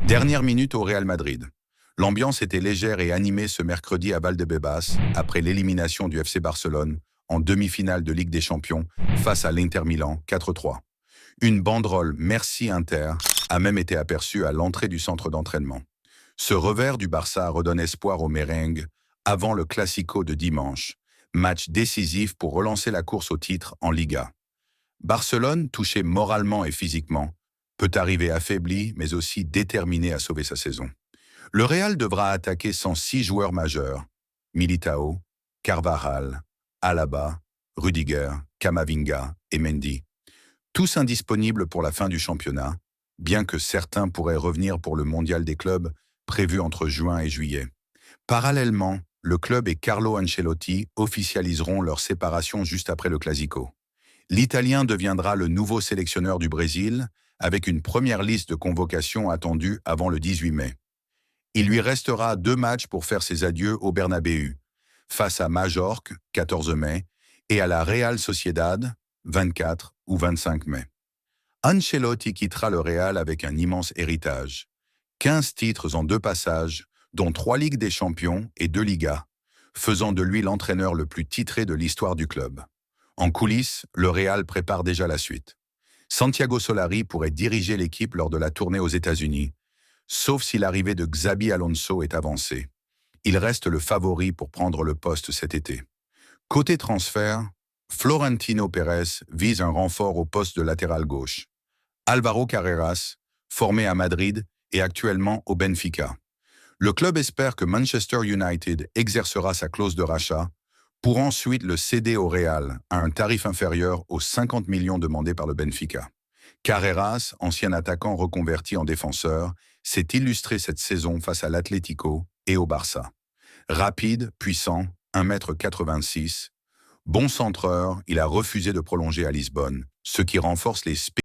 Dernière minute au Real Madrid. L'ambiance était légère et animée ce mercredi à Valdebebas après l'élimination du FC Barcelone en demi-finale de Ligue des Champions face à l'Inter Milan 4-3. Une banderole Merci Inter a même été aperçue à l'entrée du centre d'entraînement. Ce revers du Barça redonne espoir aux merengues avant le Classico de dimanche, match décisif pour relancer la course au titre en Liga. Barcelone, touché moralement et physiquement, peut arriver affaibli mais aussi déterminé à sauver sa saison. Le Real devra attaquer sans 6 joueurs majeurs: Militao, Carvajal, Alaba, Rudiger, Camavinga et Mendy, tous indisponibles pour la fin du championnat, bien que certains pourraient revenir pour le mondial des clubs prévu entre juin et juillet. Parallèlement, le club et Carlo Ancelotti officialiseront leur séparation juste après le Classico. L'Italien deviendra le nouveau sélectionneur du Brésil, avec une première liste de convocations attendue avant le 18 mai. Il lui restera 2 matchs pour faire ses adieux au Bernabéu, face à Majorque, 14 mai, et à la Real Sociedad, 24 ou 25 mai. Ancelotti quittera le Real avec un immense héritage. 15 titres en 2 passages, dont 3 Ligues des Champions et 2 Ligas, faisant de lui l'entraîneur le plus titré de l'histoire du club. En coulisses, le Real prépare déjà la suite. Santiago Solari pourrait diriger l'équipe lors de la tournée aux États-Unis, sauf si l'arrivée de Xabi Alonso est avancée. Il reste le favori pour prendre le poste cet été. Côté transfert, Florentino Pérez vise un renfort au poste de latéral gauche. Álvaro Carreras, formé à Madrid, est actuellement au Benfica. Le club espère que Manchester United exercera sa clause de rachat pour ensuite le céder au Real à un tarif inférieur aux 50 millions demandés par le Benfica. Carreras, ancien attaquant reconverti en défenseur, s'est illustré cette saison face à l'Atlético et au Barça. Rapide, puissant, 1,86 m, bon centreur, il a refusé de prolonger à Lisbonne, ce qui renforce les